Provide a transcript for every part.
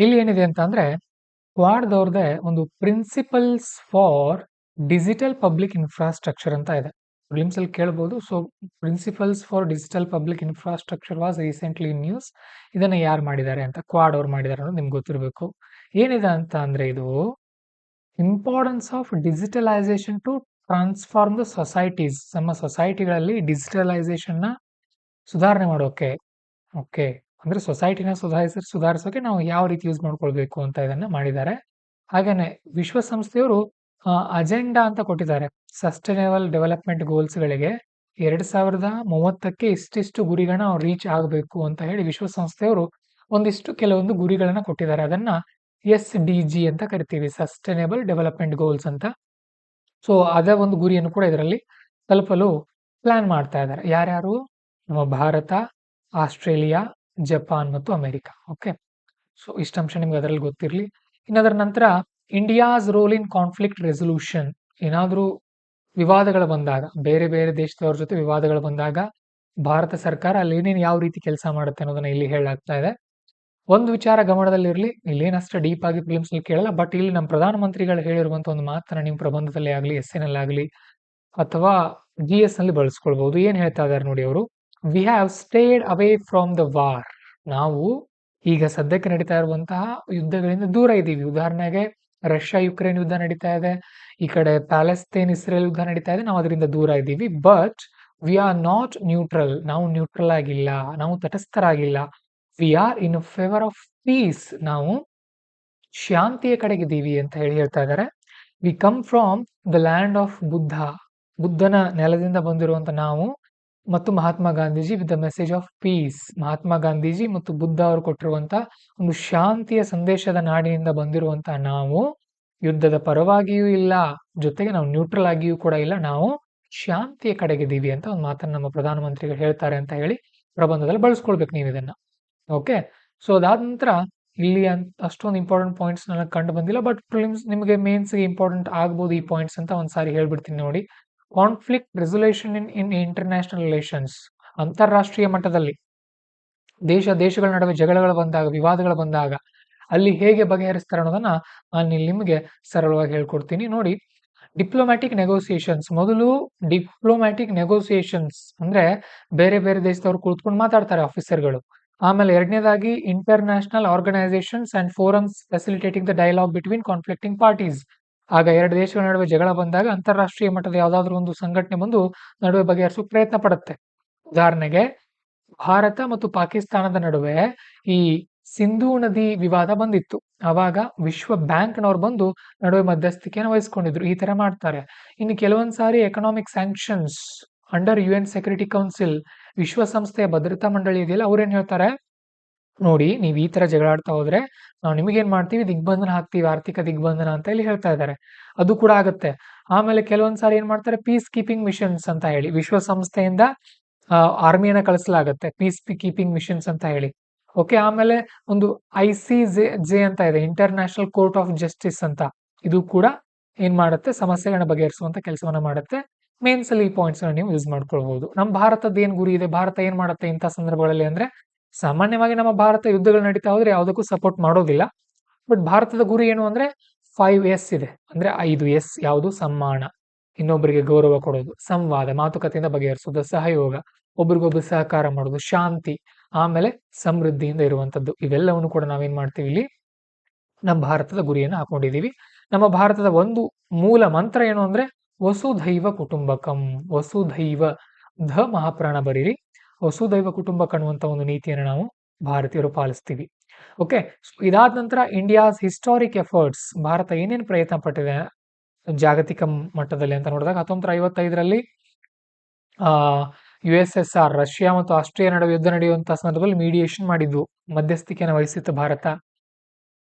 ಇಲ್ಲಿ ಏನಿದೆ ಅಂತ ಅಂದ್ರೆ ಕ್ವಾಡ್ದವ್ರದ್ದೇ ಒಂದು principles for digital public infrastructure ಅಂತ ಇದೆ. ಪ್ರಿಲಿಮ್ಸ್ ಅಲ್ಲಿ ಕೇಳ್ಬೋದು. So principles for digital public infrastructure was recently in news. ಇದನ್ನ ಯಾರು ಮಾಡಿದ್ದಾರೆ ಅಂತ, ಕ್ವಾಡ್ ಅವ್ರು ಮಾಡಿದ್ದಾರೆ ಅನ್ನೋದು ನಿಮ್ಗೆ ಗೊತ್ತಿರಬೇಕು. ಏನಿದೆ ಅಂತ ಅಂದ್ರೆ ಇದು importance of digitalisation to transform the societies. ನಮ್ಮ ಸೊಸೈಟಿಗಳಲ್ಲಿ ಡಿಜಿಟಲೈಸೇಷನ್ ನ ಸುಧಾರಣೆ ಮಾಡೋಕೆ, ಓಕೆ, ಅಂದ್ರೆ ಸೊಸೈಟಿನ ಸುಧಾರಿಸೋಕೆ ನಾವು ಯಾವ ರೀತಿ ಯೂಸ್ ಮಾಡ್ಕೊಳ್ಬೇಕು ಅಂತ ಇದನ್ನ ಮಾಡಿದ್ದಾರೆ. ಹಾಗೇನೆ ವಿಶ್ವಸಂಸ್ಥೆಯವರು ಅಜೆಂಡಾ ಅಂತ ಕೊಟ್ಟಿದ್ದಾರೆ. ಸಸ್ಟೈನೇಬಲ್ ಡೆವಲಪ್ಮೆಂಟ್ ಗೋಲ್ಸ್ ಗಳಿಗೆ 2030ಕ್ಕೆ ಇಷ್ಟಿಷ್ಟು ಗುರಿಗಳನ್ನ ನಾವು ರೀಚ್ ಆಗಬೇಕು ಅಂತ ಹೇಳಿ ವಿಶ್ವಸಂಸ್ಥೆಯವರು ಕೆಲವೊಂದು ಗುರಿಗಳನ್ನ ಕೊಟ್ಟಿದ್ದಾರೆ. ಅದನ್ನ SDG ಅಂತ ಕರಿತೀವಿ, ಸಸ್ಟೈನೇಬಲ್ ಡೆವಲಪ್ಮೆಂಟ್ ಗೋಲ್ಸ್ ಅಂತ. ಸೊ ಅದೇ ಒಂದು ಗುರಿಯನ್ನು ಕೂಡ ಇದರಲ್ಲಿ ತಲುಪಲು ಪ್ಲಾನ್ ಮಾಡ್ತಾ ಇದ್ದಾರೆ. ಯಾರ್ಯಾರು? ನಮ್ಮ ಭಾರತ, ಆಸ್ಟ್ರೇಲಿಯಾ, ಜಪಾನ್ ಮತ್ತು ಅಮೆರಿಕ. ಓಕೆ, ಸೊ ಇಷ್ಟಂಶ ನಿಮ್ಗೆ ಅದರಲ್ಲಿ ಗೊತ್ತಿರಲಿ. ಇನ್ನದರ ನಂತರ India's role in conflict resolution. ಏನಾದ್ರೂ ವಿವಾದಗಳು ಬಂದಾಗ, ಬೇರೆ ಬೇರೆ ದೇಶದವ್ರ ಜೊತೆ ವಿವಾದಗಳು ಬಂದಾಗ ಭಾರತ ಸರ್ಕಾರ ಅಲ್ಲಿ ಏನೇನು ಯಾವ ರೀತಿ ಕೆಲಸ ಮಾಡುತ್ತೆ ಅನ್ನೋದನ್ನ ಇಲ್ಲಿ ಹೇಳಲಾಗ್ತಾ ಇದೆ. ಒಂದು ವಿಚಾರ ಗಮನದಲ್ಲಿರಲಿ, ಇಲ್ಲೇನಷ್ಟು ಡೀಪ್ ಆಗಿ ಫಿಲಿಮ್ಸ್ ಅಲ್ಲಿ ಕೇಳಲ್ಲ, ಬಟ್ ಇಲ್ಲಿ ನಮ್ಮ ಪ್ರಧಾನಮಂತ್ರಿಗಳು ಹೇಳಿರುವಂತ ಒಂದು ಮಾತನ್ನ ನೀವು ಪ್ರಬಂಧದಲ್ಲಿ ಆಗ್ಲಿ, ಎಸ್ಸೆನಲ್ಲಾಗ್ಲಿ ಅಥವಾ GS ನಲ್ಲಿ ಬಳಸ್ಕೊಳ್ಬಹುದು. ಏನ್ ಹೇಳ್ತಾ ಇದಾರೆ ನೋಡಿ ಅವರು, we have stayed away from the war. ನಾವು ಈಗ ಸದ್ಯಕ್ಕೆ ನಡೀತಾ ಇರುವಂತಹ ಯುದ್ಧಗಳಿಂದ ದೂರ ಇದ್ದೀವಿ. ಉದಾಹರಣೆಗೆ ರಷ್ಯಾ ಯುಕ್ರೇನ್ ಯುದ್ಧ ನಡೀತಾ ಇದೆ, ಈ ಕಡೆ ಪ್ಯಾಲೆಸ್ತೇನ್ ಇಸ್ರೇಲ್ ಯುದ್ಧ ನಡೀತಾ ಇದೆ, ನಾವು ಅದರಿಂದ ದೂರ ಇದ್ದೀವಿ. But we are not neutral. ನಾವು ನ್ಯೂಟ್ರಲ್ ಆಗಿಲ್ಲ, ನಾವು ತಟಸ್ಥರಾಗಿಲ್ಲ. We are in favour of peace. ನಾವು ಶಾಂತಿಯ ಕಡೆಗಿದ್ದೀವಿ ಅಂತ ಹೇಳ್ತಾ ಇದ್ದಾರೆ. We come from the land of Buddha. ಬುದ್ಧನ ನೆಲದಿಂದ ಬಂದಿರುವಂತ ನಾವು ಮತ್ತು Mahatma Gandhiji with the message of peace. Mahatma Gandhiji ಮತ್ತು ಬುದ್ಧ ಅವರು ಕೊಟ್ಟಿರುವಂತ ಒಂದು ಶಾಂತಿಯ ಸಂದೇಶದ ನಾಡಿನಿಂದ ಬಂದಿರುವಂತ ನಾವು ಯುದ್ಧದ ಪರವಾಗಿಯೂ ಇಲ್ಲ, ಜೊತೆಗೆ ನಾವು ನ್ಯೂಟ್ರಲ್ ಆಗಿಯೂ ಕೂಡ ಇಲ್ಲ, ನಾವು ಶಾಂತಿಯ ಕಡೆಗಿದ್ದೀವಿ ಅಂತ ಒಂದು ಮಾತನ್ನ ನಮ್ಮ ಪ್ರಧಾನಮಂತ್ರಿಗಳು ಹೇಳ್ತಾರೆ ಅಂತ ಹೇಳಿ ಪ್ರಬಂಧದಲ್ಲಿ ಬಳಸ್ಕೊಳ್ಬೇಕು ನೀವು ಇದನ್ನ. ಓಕೆ, ಸೊ ಅದಾದ ನಂತರ ಇಲ್ಲಿ ಅಷ್ಟೊಂದು ಇಂಪಾರ್ಟೆಂಟ್ ಪಾಯಿಂಟ್ಸ್ ನನಗೆ ಕಂಡು ಬಂದಿಲ್ಲ, ಬಟ್ ಪ್ರಿಲಿಮ್ಸ್ ನಿಮಗೆ ಮೇನ್ಸ್ಗೆ ಇಂಪಾರ್ಟೆಂಟ್ ಆಗ್ಬೋದು ಈ ಪಾಯಿಂಟ್ಸ್ ಅಂತ ಒಂದ್ಸಾರಿ ಹೇಳ್ಬಿಡ್ತೀನಿ ನೋಡಿ. ಕಾನ್ಫ್ಲಿಕ್ಟ್ ರೆಸೊಲ್ಯೂಷನ್ ಇನ್ ಇಂಟರ್ನ್ಯಾಷನಲ್ ರಿಲೇಷನ್ಸ್. ಅಂತಾರಾಷ್ಟ್ರೀಯ ಮಟ್ಟದಲ್ಲಿ ದೇಶಗಳ ನಡುವೆ ಜಗಳಗಳು ಬಂದಾಗ, ವಿವಾದಗಳು ಬಂದಾಗ ಅಲ್ಲಿ ಹೇಗೆ ಬಗೆಹರಿಸ್ತಾರೆ ಅನ್ನೋದನ್ನ ನಾನು ಇಲ್ಲಿ ನಿಮಗೆ ಸರಳವಾಗಿ ಹೇಳ್ಕೊಡ್ತೀನಿ ನೋಡಿ. Diplomatic negotiations. ಮೊದಲು ಡಿಪ್ಲೊಮ್ಯಾಟಿಕ್ ನೆಗೋಸಿಯೇಷನ್ಸ್ ಅಂದ್ರೆ ಬೇರೆ ಬೇರೆ ದೇಶದವರು ಕುಳಿತುಕೊಂಡು ಮಾತಾಡ್ತಾರೆ ಆಫೀಸರ್ಗಳು. ಆಮೇಲೆ ಎರಡನೇದಾಗಿ international organisations and forums facilitating the dialogue between conflicting parties. ಆಗ ಎರಡು ದೇಶಗಳ ನಡುವೆ ಜಗಳ ಬಂದಾಗ ಅಂತಾರಾಷ್ಟ್ರೀಯ ಮಟ್ಟದ ಯಾವ್ದಾದ್ರು ಒಂದು ಸಂಘಟನೆ ಬಂದು ನಡುವೆ ಬಗೆಹರಿಸೋಕೆ ಪ್ರಯತ್ನ ಪಡುತ್ತೆ. ಉದಾಹರಣೆಗೆ ಭಾರತ ಮತ್ತು ಪಾಕಿಸ್ತಾನದ ನಡುವೆ ಈ ಸಿಂಧೂ ನದಿ ವಿವಾದ ಬಂದಿತ್ತು. ಅವಾಗ ವಿಶ್ವ ಬ್ಯಾಂಕ್ನವ್ರು ಬಂದು ನಡುವೆ ಮಧ್ಯಸ್ಥಿಕೆಯನ್ನು ವಹಿಸ್ಕೊಂಡಿದ್ರು. ಈ ತರ ಮಾಡ್ತಾರೆ. ಇನ್ನು ಕೆಲವೊಂದ್ ಸಾರಿ economic sanctions under UN security council, ವಿಶ್ವಸಂಸ್ಥೆಯ ಭದ್ರತಾ ಮಂಡಳಿ ಇದೆಯಲ್ಲ, ಅವ್ರೇನ್ ಹೇಳ್ತಾರೆ ನೋಡಿ, ನೀವು ಈ ತರ ಜಗಳಾಡ್ತಾ ಹೋದ್ರೆ ನಾವು ನಿಮಗೇನ್ ಮಾಡ್ತೀವಿ, ದಿಗ್ಬಂಧನ ಹಾಕ್ತೀವಿ, ಆರ್ಥಿಕ ದಿಗ್ಬಂಧನ ಅಂತ ಇಲ್ಲಿ ಹೇಳ್ತಾ ಇದ್ದಾರೆ. ಅದು ಕೂಡ ಆಗುತ್ತೆ. ಆಮೇಲೆ ಕೆಲವೊಂದ್ ಸಾರಿ ಏನ್ ಮಾಡ್ತಾರೆ, ಪೀಸ್ ಕೀಪಿಂಗ್ ಮಿಷನ್ಸ್ ಅಂತ ಹೇಳಿ ವಿಶ್ವಸಂಸ್ಥೆಯಿಂದ ಆರ್ಮಿಯನ್ನ ಕಳಿಸಲಾಗತ್ತೆ, ಪೀಸ್ ಕೀಪಿಂಗ್ ಮಿಷನ್ಸ್ ಅಂತ ಹೇಳಿ. ಓಕೆ, ಆಮೇಲೆ ಒಂದು ICJ ಅಂತ ಇದೆ, ಇಂಟರ್ನ್ಯಾಷನಲ್ ಕೋರ್ಟ್ ಆಫ್ ಜಸ್ಟಿಸ್ ಅಂತ. ಇದು ಕೂಡ ಏನ್ ಮಾಡುತ್ತೆ, ಸಮಸ್ಯೆಗಳನ್ನ ಬಗೆಹರಿಸುವಂತ ಕೆಲಸವನ್ನ ಮಾಡುತ್ತೆ. ಮೇನ್ಸ್ ಅಲ್ಲಿ ಈ ಪಾಯಿಂಟ್ಸ್ ನೀವು ಯೂಸ್ ಮಾಡ್ಕೊಳ್ಬಹುದು. ನಮ್ಮ ಭಾರತದ ಏನ್ ಗುರಿ ಇದೆ, ಭಾರತ ಏನ್ ಮಾಡುತ್ತೆ ಇಂಥ ಸಂದರ್ಭಗಳಲ್ಲಿ ಅಂದ್ರೆ, ಸಾಮಾನ್ಯವಾಗಿ ನಮ್ಮ ಭಾರತ ಯುದ್ಧಗಳು ನಡೀತಾ ಹೋದ್ರೆ ಯಾವುದಕ್ಕೂ ಸಪೋರ್ಟ್ ಮಾಡೋದಿಲ್ಲ. ಬಟ್ ಭಾರತದ ಗುರಿ ಏನು ಅಂದ್ರೆ 5S ಇದೆ. ಅಂದ್ರೆ 5S ಯಾವುದು? ಸಮ್ಮಾನ, ಇನ್ನೊಬ್ಬರಿಗೆ ಗೌರವ ಕೊಡೋದು, ಸಂವಾದ, ಮಾತುಕತೆಯಿಂದ ಬಗೆಹರಿಸೋದು, ಸಹಯೋಗ, ಒಬ್ರಿಗೊಬ್ರು ಸಹಕಾರ ಮಾಡೋದು, ಶಾಂತಿ, ಆಮೇಲೆ ಸಮೃದ್ಧಿಯಿಂದ ಇರುವಂತದ್ದು. ಇವೆಲ್ಲವನ್ನು ಕೂಡ ನಾವೇನ್ ಮಾಡ್ತೀವಿ, ಇಲ್ಲಿ ನಮ್ಮ ಭಾರತದ ಗುರಿಯನ್ನು ಹಾಕೊಂಡಿದೀವಿ. ನಮ್ಮ ಭಾರತದ ಒಂದು ಮೂಲ ಮಂತ್ರ ಏನು ಅಂದ್ರೆ ವಸುಧೈವ ಕುಟುಂಬಕಂ. ವಸುಧೈವ, ಧ ಮಹಾಪ್ರಾಣ ಬರೀರಿ, ವಸುಧೈವ ಕುಟುಂಬಕ ಅನ್ನುವಂತ ಒಂದು ನೀತಿಯನ್ನು ನಾವು ಭಾರತೀಯರು ಪಾಲಿಸ್ತೀವಿ. ಓಕೆ, ಇದಾದ ನಂತರ ಇಂಡಿಯಾಸ್ ಹಿಸ್ಟಾರಿಕ್ ಎಫರ್ಟ್ಸ್. ಭಾರತ ಏನೇನು ಪ್ರಯತ್ನ ಪಟ್ಟಿದೆ ಜಾಗತಿಕ ಮಟ್ಟದಲ್ಲಿ ಅಂತ ನೋಡಿದಾಗ 1955ರಲ್ಲಿ USSR, ರಷ್ಯಾ ಮತ್ತು ಆಸ್ಟ್ರಿಯಾ ನಡುವೆ ಯುದ್ಧ ನಡೆಯುವಂತಹ ಸಂದರ್ಭದಲ್ಲಿ ಮೀಡಿಯೇಷನ್ ಮಾಡಿದ್ವು, ಮಧ್ಯಸ್ಥಿಕೆಯನ್ನು ವಹಿಸಿತ್ತು ಭಾರತ.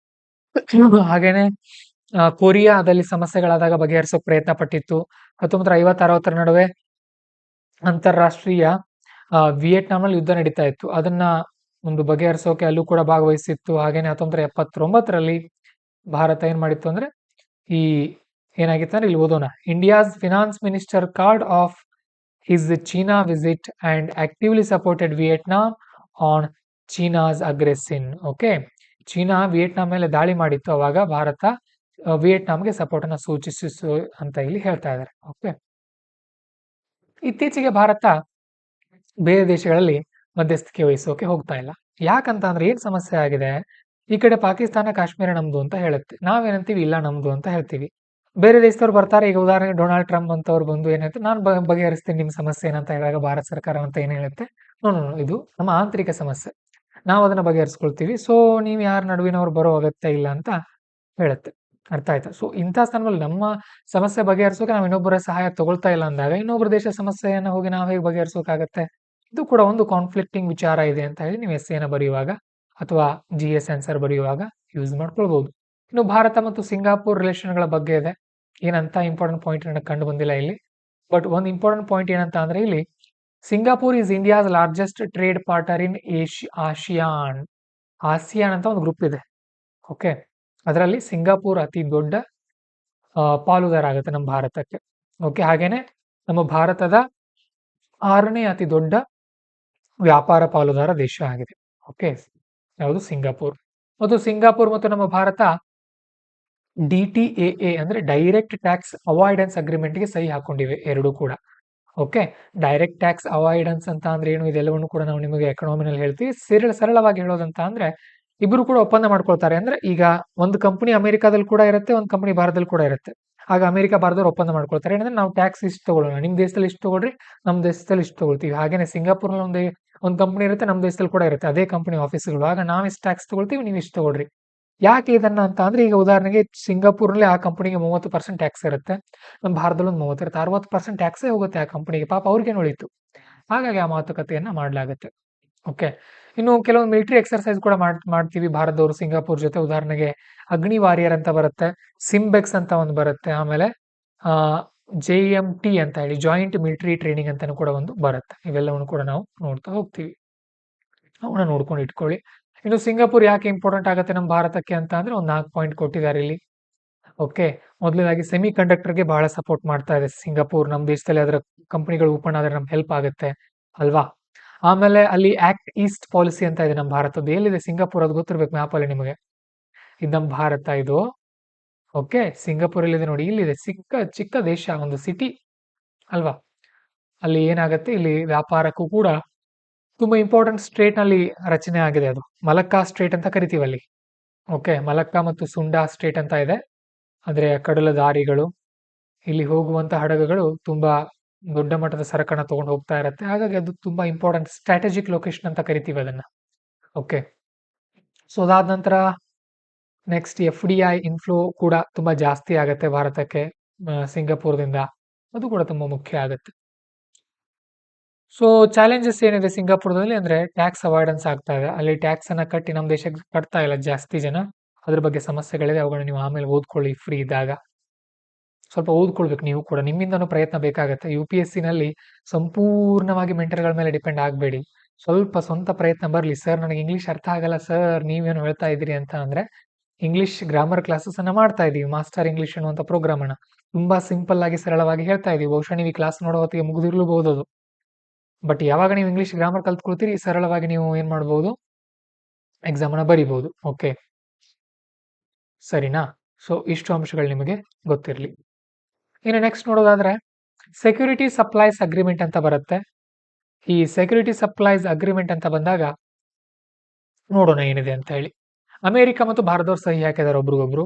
ಹಾಗೇನೆ ಕೊರಿಯಾದಲ್ಲಿ ಸಮಸ್ಯೆಗಳಾದಾಗ ಬಗೆಹರಿಸೋಕೆ ಪ್ರಯತ್ನ ಪಟ್ಟಿತ್ತು. 1950-60ರ ನಡುವೆ ಅಂತಾರಾಷ್ಟ್ರೀಯ ವಿಯೆಟ್ನಾಂನಲ್ಲಿ ಯುದ್ಧ ನಡೀತಾ ಇತ್ತು, ಅದನ್ನ ಒಂದು ಬಗೆಹರಿಸೋಕೆ ಅಲ್ಲೂ ಕೂಡ ಭಾಗವಹಿಸಿತ್ತು. ಹಾಗೇನೆ 1979ರಲ್ಲಿ ಭಾರತ ಏನ್ ಮಾಡಿತ್ತು ಅಂದ್ರೆ, ಈ ಏನಾಗಿತ್ತು ಅಂದ್ರೆ, ಇಲ್ಲಿ ಓದೋಣ. India's finance minister card of his China visit and actively supported Vietnam on China's aggression. Okay, China Vietnam ಮೇಲೆ ದಾಳಿ ಮಾಡಿತ್ತು, ಅವಾಗ ಭಾರತ ವಿಯೆಟ್ನಾಂಗೆ ಸಪೋರ್ಟ್ ಅನ್ನ ಸೂಚಿಸು ಅಂತ ಇಲ್ಲಿ ಹೇಳ್ತಾ ಇದ್ದಾರೆ. ಓಕೆ, ಇತ್ತೀಚೆಗೆ ಭಾರತ ಬೇರೆ ದೇಶಗಳಲ್ಲಿ ಮಧ್ಯಸ್ಥಿಕೆ ವಹಿಸೋಕೆ ಹೋಗ್ತಾ ಇಲ್ಲ. ಯಾಕಂತ ಅಂದ್ರೆ ಏನ್ ಸಮಸ್ಯೆ ಆಗಿದೆ, ಈ ಕಡೆ ಪಾಕಿಸ್ತಾನ ಕಾಶ್ಮೀರ ನಮ್ದು ಅಂತ ಹೇಳುತ್ತೆ, ನಾವೇನಂತೀವಿ ಇಲ್ಲ ನಮ್ದು ಅಂತ ಹೇಳ್ತೀವಿ. ಬೇರೆ ದೇಶದವ್ರು ಬರ್ತಾರೆ, ಈಗ ಉದಾಹರಣೆಗೆ ಡೊನಾಲ್ಡ್ ಟ್ರಂಪ್ ಅಂತವ್ರು ಬಂದು ಏನಂತ ನಾನು ಬಗೆಹರಿಸ್ತೀನಿ ನಿಮ್ ಸಮಸ್ಯೆ ಏನಂತ ಹೇಳಿದಾಗ ಭಾರತ ಸರ್ಕಾರ ಅಂತ ಏನ್ ಹೇಳುತ್ತೆ, ನೋ ನೋ, ಇದು ನಮ್ಮ ಆಂತರಿಕ ಸಮಸ್ಯೆ, ನಾವು ಅದನ್ನ ಬಗೆಹರಿಸ್ಕೊಳ್ತೀವಿ, ಸೊ ನೀವು ಯಾರ ನಡುವಿನವ್ರು ಬರೋ ಅಗತ್ಯ ಇಲ್ಲ ಅಂತ ಹೇಳುತ್ತೆ. ಅರ್ಥ ಆಯ್ತಾ? ಸೊ ಇಂಥ ಸ್ಥಾನದಲ್ಲಿ ನಮ್ಮ ಸಮಸ್ಯೆ ಬಗೆಹರಿಸೋಕೆ ನಾವು ಇನ್ನೊಬ್ಬರ ಸಹಾಯ ತಗೊಳ್ತಾ ಇಲ್ಲ ಅಂದಾಗ ಇನ್ನೊಬ್ಬರ ದೇಶ ಸಮಸ್ಯೆಯನ್ನು ಹೋಗಿ ನಾವು ಹೇಗೆ ಬಗೆಹರಿಸೋಕಾಗತ್ತೆ? ಇದು ಕೂಡ ಒಂದು ಕಾನ್ಫ್ಲಿಕ್ಟಿಂಗ್ ವಿಚಾರ ಇದೆ ಅಂತ ಹೇಳಿ ನೀವು ಎಸ್ಸೆನ ಬರೆಯುವಾಗ ಅಥವಾ GS ಆನ್ಸರ್ ಬರೆಯುವಾಗ ಯೂಸ್ ಮಾಡ್ಕೊಳ್ಬಹುದು. ಇನ್ನು ಭಾರತ ಮತ್ತು ಸಿಂಗಾಪುರ್ ರಿಲೇಷನ್ಗಳ ಬಗ್ಗೆ ಇದೆ, ಏನಂತ ಇಂಪಾರ್ಟೆಂಟ್ ಪಾಯಿಂಟ್ ನನಗೆ ಕಂಡು ಬಂದಿಲ್ಲ ಇಲ್ಲಿ. ಬಟ್ ಒಂದು ಇಂಪಾರ್ಟೆಂಟ್ ಪಾಯಿಂಟ್ ಏನಂತ ಅಂದ್ರೆ ಇಲ್ಲಿ Singapore is India's largest trade partner in ASEAN. ASEAN ಅಂತ ಒಂದು ಗ್ರೂಪ್ ಇದೆ. ಓಕೆ, ಅದರಲ್ಲಿ ಸಿಂಗಾಪುರ್ ಅತಿ ದೊಡ್ಡ ಪಾಲುದಾರ ಆಗುತ್ತೆ ನಮ್ಮ ಭಾರತಕ್ಕೆ. ಓಕೆ, ಹಾಗೇನೆ ನಮ್ಮ ಭಾರತದ 6ನೇ ಅತಿ ದೊಡ್ಡ ವ್ಯಾಪಾರ ಪಾಲುದಾರ ದೇಶ ಆಗಿದೆ. ಓಕೆ, ಯಾವುದು? ಸಿಂಗಾಪುರ್. ಮತ್ತು ಸಿಂಗಾಪುರ್ ಮತ್ತು ನಮ್ಮ ಭಾರತ DTAA ಅಂದ್ರೆ ಡೈರೆಕ್ಟ್ ಟ್ಯಾಕ್ಸ್ ಅವಾಯ್ಡೆನ್ಸ್ ಅಗ್ರಿಮೆಂಟ್ಗೆ ಸಹಿ ಹಾಕೊಂಡಿವೆ ಎರಡೂ ಕೂಡ. ಓಕೆ, ಡೈರೆಕ್ಟ್ ಟ್ಯಾಕ್ಸ್ ಅವಾಯ್ಡೆನ್ಸ್ ಅಂತ ಅಂದ್ರೆ ಏನು, ಇದೆಲ್ಲವನ್ನು ಕೂಡ ನಾವು ನಿಮಗೆ ಎಕನಾಮಿನಲ್ಲಿ ಹೇಳ್ತೀವಿ. ಸರಳವಾಗಿ ಹೇಳೋದಂತ ಅಂದ್ರೆ ಇಬ್ರು ಕೂಡ ಒಪ್ಪಂದ ಮಾಡ್ಕೊಳ್ತಾರೆ. ಅಂದ್ರೆ ಈಗ ಒಂದು ಕಂಪನಿ ಅಮೆರಿಕಾದಲ್ಲಿ ಕೂಡ ಇರುತ್ತೆ, ಒಂದು ಕಂಪನಿ ಭಾರತದಲ್ಲಿ ಕೂಡ ಇರುತ್ತೆ. ಆಗ ಅಮೆರಿಕ ಭಾರತದವ್ರು ಒಪ್ಪಂದ ಮಾಡ್ಕೊಳ್ತಾರೆ, ಏನಂದ್ರೆ ನಾವು ಟ್ಯಾಕ್ಸ್ ಇಷ್ಟು ತಗೊಳ್ಳೋಣ, ನಿಮ್ ದೇಶದಲ್ಲಿ ಇಷ್ಟು ತಗೊಳ್ರಿ, ನಮ್ಮ ದೇಶದಲ್ಲಿ ಇಷ್ಟು ತಗೊಳ್ತೀವಿ. ಹಾಗೇನೆ ಸಿಂಗಾಪುರ್ನಲ್ಲಿ ಒಂದು ಕಂಪನಿ ಇರುತ್ತೆ, ನಮ್ಮ ದೇಶದಲ್ಲಿ ಕೂಡ ಇರುತ್ತೆ, ಅದೇ ಕಂಪನಿ ಆಫೀಸ್ಗಳು. ಆಗ ನಾವು ಇಷ್ಟು ಟ್ಯಾಕ್ಸ್ ತಗೊಳ್ತೀವಿ, ನೀವು ಇಷ್ಟು ತಗೊಳ್ರಿ. ಯಾಕೆ ಇದನ್ನ ಅಂತ ಅಂದ್ರೆ ಈಗ ಉದಾಹರಣೆಗೆ ಸಿಂಗಾಪುರ್ನಲ್ಲಿ ಆ ಕಂಪನಿಗೆ 30% ಟ್ಯಾಕ್ಸ್ ಇರುತ್ತೆ, ನಮ್ಮ ಭಾರತದಲ್ಲಿ ಒಂದು 30 ಇರುತ್ತೆ, 60% ಟ್ಯಾಕ್ಸೇ ಹೋಗುತ್ತೆ ಆ ಕಂಪನಿಗೆ. ಪಾಪ ಅವ್ರಿಗೇನು ಉಳಿತು. ಹಾಗಾಗಿ ಆ ಮಾತುಕತೆಯನ್ನ ಮಾಡಲಾಗುತ್ತೆ. ಓಕೆ, ಇನ್ನು ಕೆಲವೊಂದು ಮಿಲಿಟರಿ ಎಕ್ಸರ್ಸೈಸ್ ಕೂಡ ಮಾಡ್ತೀವಿ ಭಾರತದವರು ಸಿಂಗಾಪುರ್ ಜೊತೆ. ಉದಾಹರಣೆಗೆ ಅಗ್ನಿ ವಾರಿಯರ್ ಅಂತ ಬರುತ್ತೆ, ಸಿಂಬೆಕ್ಸ್ ಅಂತ ಒಂದು ಬರುತ್ತೆ, ಆಮೇಲೆ JMT ಅಂತ ಹೇಳಿ ಜಾಯಿಂಟ್ ಮಿಲಿಟರಿ ಟ್ರೈನಿಂಗ್ ಅಂತಾನು ಕೂಡ ಒಂದು ಬರುತ್ತೆ. ಇವೆಲ್ಲವನ್ನು ಕೂಡ ನಾವು ನೋಡ್ತಾ ಹೋಗ್ತೀವಿ, ಅವನ್ನ ನೋಡ್ಕೊಂಡು ಇಟ್ಕೊಳ್ಳಿ. ಇನ್ನು ಸಿಂಗಾಪುರ್ ಯಾಕೆ ಇಂಪಾರ್ಟೆಂಟ್ ಆಗುತ್ತೆ ನಮ್ಮ ಭಾರತಕ್ಕೆ ಅಂತ ಅಂದ್ರೆ ಒಂದು 4 ಪಾಯಿಂಟ್ ಕೊಟ್ಟಿದ್ದಾರೆ ಇಲ್ಲಿ. ಓಕೆ, ಮೊದಲನೇದಾಗಿ ಸೆಮಿ ಕಂಡಕ್ಟರ್ಗೆ ಬಹಳ ಸಪೋರ್ಟ್ ಮಾಡ್ತಾ ಇದೆ ಸಿಂಗಾಪುರ್. ನಮ್ಮ ದೇಶದಲ್ಲಿ ಅದರ ಕಂಪನಿಗಳು ಓಪನ್ ಆದ್ರೆ ನಮ್ಗೆ ಹೆಲ್ಪ್ ಆಗುತ್ತೆ ಅಲ್ವಾ. ಆಮೇಲೆ ಅಲ್ಲಿ ಆಕ್ಟ್ ಈಸ್ಟ್ ಪಾಲಿಸಿ ಅಂತ ಇದೆ ನಮ್ಮ ಭಾರತದ್ದು. ಎಲ್ಲಿದೆ ಸಿಂಗಾಪುರ್? ಅದು ಗೊತ್ತಿರ್ಬೇಕು ಮ್ಯಾಪ್ ಅಲ್ಲಿ ನಿಮಗೆ. ಇದು ನಮ್ಮ ಭಾರತ ಇದು. ಓಕೆ, ಸಿಂಗಾಪುರ್ ಎಲ್ಲಿದೆ ನೋಡಿ, ಇಲ್ಲಿದೆ. ಚಿಕ್ಕ ದೇಶ, ಒಂದು ಸಿಟಿ ಅಲ್ವಾ. ಅಲ್ಲಿ ಏನಾಗುತ್ತೆ, ಇಲ್ಲಿ ವ್ಯಾಪಾರಕ್ಕೂ ಕೂಡ ತುಂಬಾ ಇಂಪಾರ್ಟೆಂಟ್ ಸ್ಟೇಟ್ ನಲ್ಲಿ ರಚನೆ ಆಗಿದೆ. ಅದು ಮಲಕ್ಕಾ ಸ್ಟೇಟ್ ಅಂತ ಕರಿತೀವಿ ಅಲ್ಲಿ. ಓಕೆ, ಮಲಕ್ಕಾ ಮತ್ತು ಸುಂಡಾ ಸ್ಟೇಟ್ ಅಂತ ಇದೆ. ಅಂದ್ರೆ ಕಡಲ ದಾರಿಗಳು, ಇಲ್ಲಿ ಹೋಗುವಂತ ಹಡಗುಗಳು ತುಂಬಾ ದೊಡ್ಡ ಮಟ್ಟದ ಸರಕನ್ನ ತಗೊಂಡು ಹೋಗ್ತಾ ಇರುತ್ತೆ. ಹಾಗಾಗಿ ಅದು ತುಂಬಾ ಇಂಪಾರ್ಟೆಂಟ್ ಸ್ಟ್ರಾಟಜಿಕ್ ಲೊಕೇಶನ್ ಅಂತ ಕರಿತೀವಿ ಅದನ್ನ. ಓಕೆ, ಸೊ ಅದಾದ ನಂತರ ನೆಕ್ಸ್ಟ್ FDI ಇನ್ಫ್ಲೋ ಕೂಡ ತುಂಬಾ ಜಾಸ್ತಿ ಆಗುತ್ತೆ ಭಾರತಕ್ಕೆ ಸಿಂಗಾಪುರದಿಂದ, ಅದು ಕೂಡ ತುಂಬಾ ಮುಖ್ಯ ಆಗುತ್ತೆ. ಸೊ ಚಾಲೆಂಜಸ್ ಏನಿದೆ ಸಿಂಗಾಪುರದಲ್ಲಿ ಅಂದ್ರೆ ಟ್ಯಾಕ್ಸ್ ಅವಾಯ್ಡೆನ್ಸ್ ಆಗ್ತಾ ಇದೆ. ಅಲ್ಲಿ ಟ್ಯಾಕ್ಸ್ ಅನ್ನ ಕಟ್ಟಿ ನಮ್ಮ ದೇಶಕ್ಕೆ ಕಟ್ತಾ ಇಲ್ಲ ಜಾಸ್ತಿ ಜನ. ಅದ್ರ ಬಗ್ಗೆ ಸಮಸ್ಯೆಗಳಿದೆ, ಅವುಗಳನ್ನ ನೀವು ಆಮೇಲೆ ಓದ್ಕೊಳ್ಳಿ ಫ್ರೀ ಇದ್ದಾಗ. ಸ್ವಲ್ಪ ಓದ್ಕೊಳ್ಬೇಕು ನೀವು ಕೂಡ, ನಿಮ್ಮಿಂದನೂ ಪ್ರಯತ್ನ ಬೇಕಾಗತ್ತೆ. UPSC ನಲ್ಲಿ ಸಂಪೂರ್ಣವಾಗಿ ಮೆಂಟರ್ಗಳ ಮೇಲೆ ಡಿಪೆಂಡ್ ಆಗಬೇಡಿ. ಸ್ವಲ್ಪ ಸ್ವಂತ ಪ್ರಯತ್ನ ಬರಲಿ. ಸರ್ ನನಗೆ ಇಂಗ್ಲಿಷ್ ಅರ್ಥ ಆಗಲ್ಲ ಸರ್, ನೀವೇನು ಹೇಳ್ತಾ ಇದ್ದೀರಿ ಅಂತ ಅಂದ್ರೆ ಇಂಗ್ಲಿಷ್ ಗ್ರಾಮರ್ ಕ್ಲಾಸಸ್ ಅನ್ನ ಮಾಡ್ತಾ ಇದೀವಿ. ಮಾಸ್ಟರ್ ಇಂಗ್ಲಿಷ್ ಅನ್ನುವಂಥ ಪ್ರೋಗ್ರಾಮ್ ಅನ್ನ ತುಂಬಾ ಸಿಂಪಲ್ ಆಗಿ ಸರಳವಾಗಿ ಹೇಳ್ತಾ ಇದೀವಿ. ಬಹುಶಃ ನೀವು ಈ ಕ್ಲಾಸ್ ನೋಡೋ ಹೊತ್ತಿಗೆ ಮುಗಿದಿರ್ಲೂಬಹುದು ಅದು. ಬಟ್ ಯಾವಾಗ ನೀವು ಇಂಗ್ಲಿಷ್ ಗ್ರಾಮರ್ ಕಲ್ತ್ಕೊಳ್ತೀರಿ, ಸರಳವಾಗಿ ನೀವು ಏನ್ ಮಾಡಬಹುದು, ಎಕ್ಸಾಮ್ ಅನ್ನ ಬರೀಬಹುದು. ಓಕೆ, ಸರಿನಾ? ಸೊ ಇಷ್ಟು ಅಂಶಗಳು ನಿಮಗೆ ಗೊತ್ತಿರಲಿ. ಇನ್ನು ನೆಕ್ಸ್ಟ್ ನೋಡೋದಾದ್ರೆ ಸೆಕ್ಯೂರಿಟಿ ಸಪ್ಲೈಸ್ ಅಗ್ರಿಮೆಂಟ್ ಅಂತ ಬರುತ್ತೆ. ಈ ಸೆಕ್ಯೂರಿಟಿ ಸಪ್ಲೈಸ್ ಅಗ್ರಿಮೆಂಟ್ ಅಂತ ಬಂದಾಗ ನೋಡೋಣ ಏನಿದೆ ಅಂತ ಹೇಳಿ. ಅಮೆರಿಕ ಮತ್ತು ಭಾರತದವರು ಸಹಿ ಹಾಕಿದ್ದಾರೆ ಒಬ್ರಿಗೊಬ್ರು.